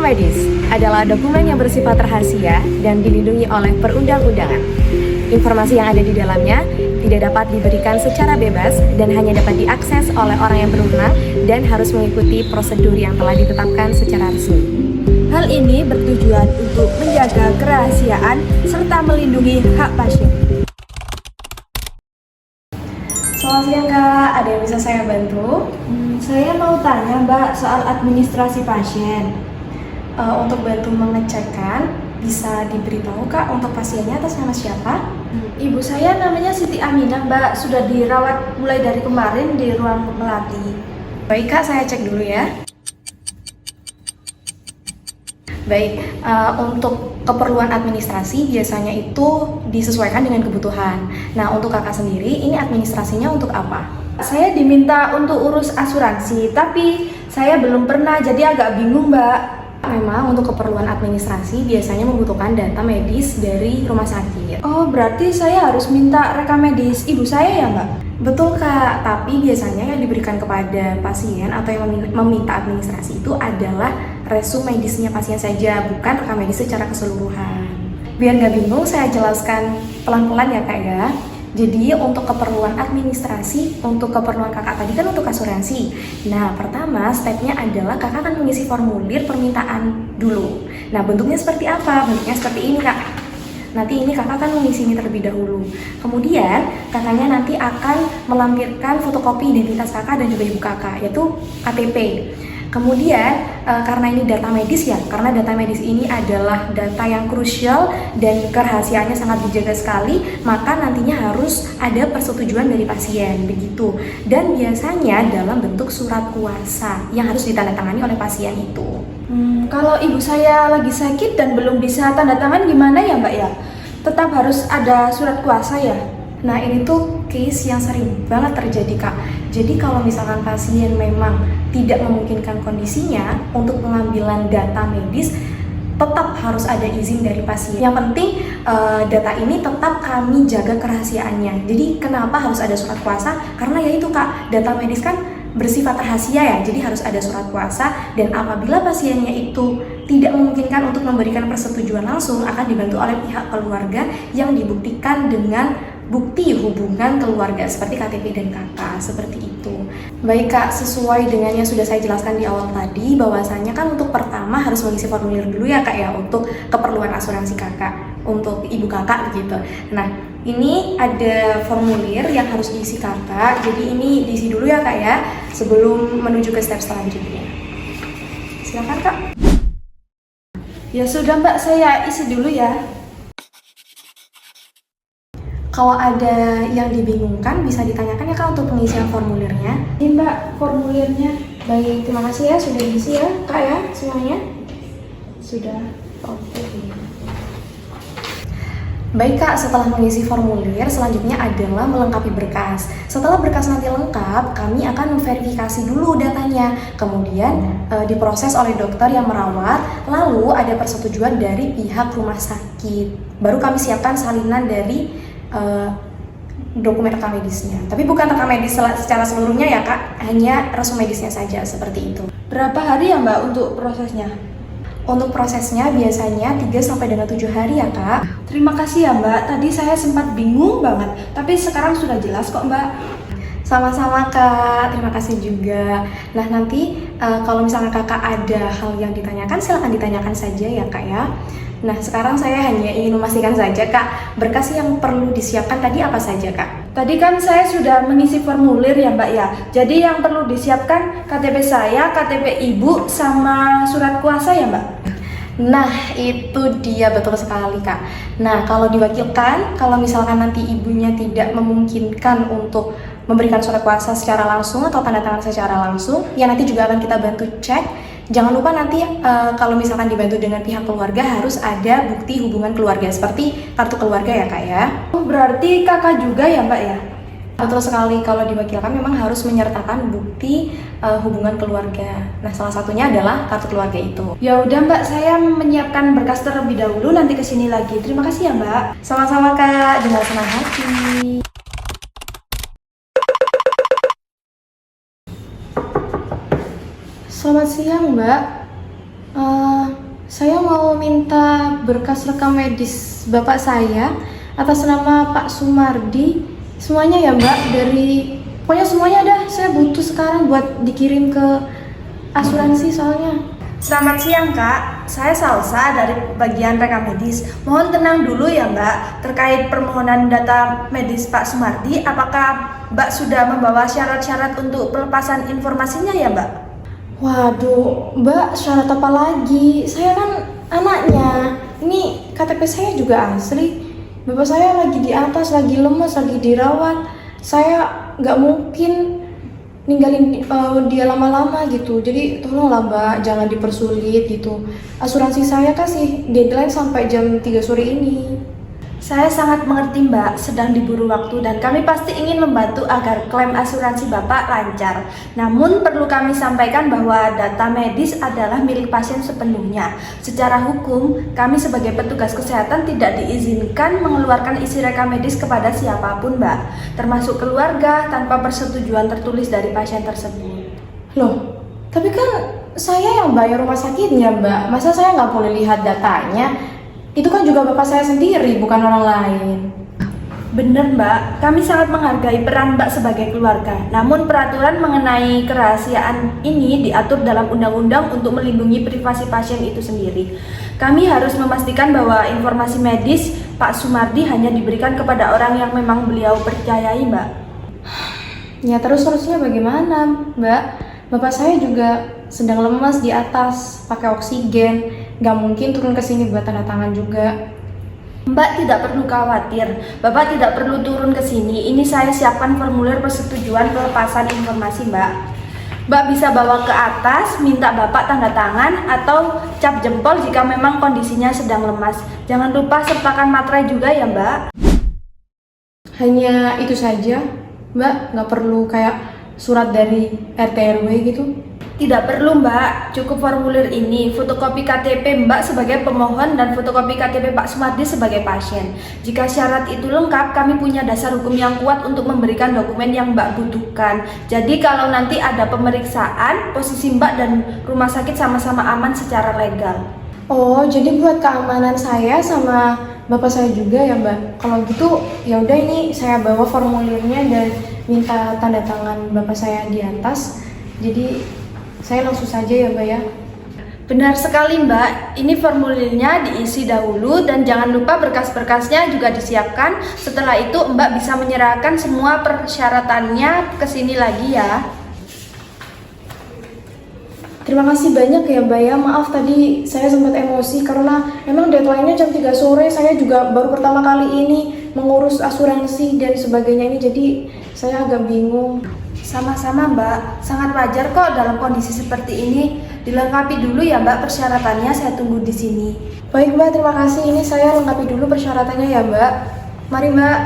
medis adalah dokumen yang bersifat rahasia dan dilindungi oleh perundang-undangan. Informasi yang ada di dalamnya tidak dapat diberikan secara bebas dan hanya dapat diakses oleh orang yang berwenang dan harus mengikuti prosedur yang telah ditetapkan secara resmi. Hal ini bertujuan untuk menjaga kerahasiaan serta melindungi hak pasien. Selamat siang Kak, ada yang bisa saya bantu? Saya mau tanya Mbak soal administrasi pasien. Untuk bantu mengecekkan, bisa diberitahu Kak untuk pasiennya atas nama siapa? Ibu saya namanya Siti Aminah Mbak, sudah dirawat mulai dari kemarin di ruang melati. Baik Kak, saya cek dulu ya. Baik, untuk keperluan administrasi biasanya itu disesuaikan dengan kebutuhan. Nah, untuk kakak sendiri, ini administrasinya untuk apa? Saya diminta untuk urus asuransi, tapi saya belum pernah, jadi agak bingung Mbak. Memang untuk keperluan administrasi biasanya membutuhkan data medis dari rumah sakit. Oh, berarti saya harus minta rekam medis ibu saya ya Mbak? Betul Kak, tapi biasanya yang diberikan kepada pasien atau yang meminta administrasi itu adalah resume medisnya pasien saja, bukan rekam medis secara keseluruhan. Biar nggak bingung, saya jelaskan pelan-pelan ya Kak ya. Jadi untuk keperluan administrasi, untuk keperluan kakak tadi kan untuk asuransi. Nah, pertama stepnya adalah kakak akan mengisi formulir permintaan dulu. Nah, bentuknya seperti apa? Bentuknya seperti ini Kak. Nanti ini kakak akan mengisi ini terlebih dahulu. Kemudian kakaknya nanti akan melampirkan fotokopi identitas kakak dan juga ibu kakak, yaitu KTP. Kemudian karena ini data medis ya, karena data medis ini adalah data yang krusial dan kerahasiaannya sangat dijaga sekali, maka nantinya harus ada persetujuan dari pasien, begitu. Dan biasanya dalam bentuk surat kuasa yang harus ditandatangani oleh pasien itu. Kalau ibu saya lagi sakit dan belum bisa tanda tangan gimana ya Mbak ya? Tetap harus ada surat kuasa ya? Nah, ini tuh case yang sering banget terjadi Kak. Jadi kalau misalkan pasien memang tidak memungkinkan kondisinya untuk pengambilan data medis, tetap harus ada izin dari pasien. Yang penting data ini tetap kami jaga kerahasiaannya. Jadi kenapa harus ada surat kuasa? Karena ya itu Kak, data medis kan bersifat rahasia ya, jadi harus ada surat kuasa. Dan apabila pasiennya itu tidak memungkinkan untuk memberikan persetujuan langsung, akan dibantu oleh pihak keluarga yang dibuktikan dengan bukti hubungan keluarga seperti KTP dan KK, seperti itu. Baik Kak, sesuai dengan yang sudah saya jelaskan di awal tadi, bahwasanya kan untuk pertama harus mengisi formulir dulu ya Kak ya, untuk keperluan asuransi kakak, untuk ibu kakak gitu. Nah, ini ada formulir yang harus diisi kakak, jadi ini diisi dulu ya Kak ya, sebelum menuju ke step selanjutnya. Silakan Kak. Ya sudah Mbak, saya isi dulu ya. Kalau ada yang dibingungkan bisa ditanyakan ya Kak untuk pengisian formulirnya. Ini Mbak formulirnya. Baik, terima kasih ya sudah diisi ya Kak ya semuanya. Sudah. Oke. Baik Kak, setelah mengisi formulir, selanjutnya adalah melengkapi berkas. Setelah berkas nanti lengkap, kami akan memverifikasi dulu datanya. Kemudian diproses oleh dokter yang merawat, lalu ada persetujuan dari pihak rumah sakit. Baru kami siapkan salinan dari dokumen rekam medisnya. Tapi bukan rekam medis secara seluruhnya ya Kak, hanya resume medisnya saja, seperti itu. Berapa hari ya Mbak untuk prosesnya? Untuk prosesnya biasanya 3 sampai dengan 7 hari ya Kak. Terima kasih ya Mbak, tadi saya sempat bingung banget, tapi sekarang sudah jelas kok Mbak. Sama-sama Kak, terima kasih juga. Nah nanti kalau misalnya Kakak ada hal yang ditanyakan, silahkan ditanyakan saja ya Kak ya. Nah sekarang saya hanya ingin memastikan saja Kak, berkas yang perlu disiapkan tadi apa saja Kak? Tadi kan saya sudah mengisi formulir ya Mbak ya, jadi yang perlu disiapkan KTP saya, KTP ibu, sama surat kuasa ya Mbak? Nah itu dia, betul sekali Kak. Nah kalau diwakilkan, kalau misalkan nanti ibunya tidak memungkinkan untuk memberikan surat kuasa secara langsung atau tanda tangan secara langsung, ya nanti juga akan kita bantu cek. Jangan lupa nanti kalau misalkan dibantu dengan pihak keluarga harus ada bukti hubungan keluarga seperti kartu keluarga ya Kak ya. Oh berarti kakak juga ya Mbak ya? Betul sekali, kalau diwakilkan memang harus menyertakan bukti hubungan keluarga. Nah salah satunya adalah kartu keluarga itu. Ya udah Mbak, saya menyiapkan berkas terlebih dahulu, nanti kesini lagi. Terima kasih ya Mbak. Sama-sama Kak, dengan senang hati. Selamat siang Mbak. Saya mau minta berkas rekam medis bapak saya atas nama Pak Sumardi. Semuanya ya Mbak, pokoknya semuanya dah. Saya butuh sekarang buat dikirim ke asuransi soalnya. Selamat siang Kak, saya Salsa dari bagian rekam medis. Mohon tenang dulu ya Mbak, terkait permohonan data medis Pak Sumardi, apakah Mbak sudah membawa syarat-syarat untuk pelepasan informasinya ya Mbak? Waduh, Mbak, syarat apa lagi? Saya kan anaknya. Ini KTP saya juga asli. Bapak saya lagi di atas, lagi lemas, lagi dirawat. Saya nggak mungkin ninggalin dia lama-lama gitu. Jadi tolonglah Mbak, jangan dipersulit gitu. Asuransi saya kasih deadline sampai jam 3 sore ini. Saya sangat mengerti Mbak, sedang diburu waktu dan kami pasti ingin membantu agar klaim asuransi Bapak lancar. Namun perlu kami sampaikan bahwa data medis adalah milik pasien sepenuhnya. Secara hukum, kami sebagai petugas kesehatan tidak diizinkan mengeluarkan isi rekam medis kepada siapapun Mbak, termasuk keluarga tanpa persetujuan tertulis dari pasien tersebut. Loh, tapi kan saya yang bayar rumah sakitnya Mbak. Masa saya nggak boleh lihat datanya? Itu kan juga bapak saya sendiri, bukan orang lain. Bener Mbak, kami sangat menghargai peran Mbak sebagai keluarga. Namun peraturan mengenai kerahasiaan ini diatur dalam undang-undang untuk melindungi privasi pasien itu sendiri. Kami harus memastikan bahwa informasi medis Pak Sumardi hanya diberikan kepada orang yang memang beliau percayai Mbak. Ya terus solusinya bagaimana Mbak? Bapak saya juga sedang lemas di atas, pakai oksigen. Gak mungkin turun ke sini buat tanda tangan juga. Mbak tidak perlu khawatir, Bapak tidak perlu turun ke sini. Ini saya siapkan formulir persetujuan pelepasan informasi Mbak. Mbak bisa bawa ke atas, minta Bapak tanda tangan atau cap jempol jika memang kondisinya sedang lemas. Jangan lupa sertakan materai juga ya Mbak. Hanya itu saja Mbak, gak perlu kayak surat dari RT RW gitu. Tidak perlu Mbak, cukup formulir ini, fotokopi KTP Mbak sebagai pemohon dan fotokopi KTP Pak Sumardi sebagai pasien. Jika syarat itu lengkap, kami punya dasar hukum yang kuat untuk memberikan dokumen yang Mbak butuhkan. Jadi kalau nanti ada pemeriksaan, posisi Mbak dan rumah sakit sama-sama aman secara legal. Oh, jadi buat keamanan saya sama bapak saya juga ya Mbak. Kalau gitu, ya udah ini saya bawa formulirnya dan minta tanda tangan bapak saya di atas. Jadi saya langsung saja ya Mbak ya. Benar sekali Mbak, ini formulirnya diisi dahulu dan jangan lupa berkas-berkasnya juga disiapkan. Setelah itu Mbak bisa menyerahkan semua persyaratannya ke sini lagi ya. Terima kasih banyak ya Mbak ya. Maaf tadi saya sempat emosi karena memang deadline-nya jam 3 sore. Saya juga baru pertama kali ini mengurus asuransi dan sebagainya ini, jadi saya agak bingung. Sama-sama Mbak, sangat wajar kok dalam kondisi seperti ini. Dilengkapi dulu ya Mbak persyaratannya, saya tunggu di sini. Baik Mbak, terima kasih. Ini saya lengkapi dulu persyaratannya ya Mbak. Mari Mbak.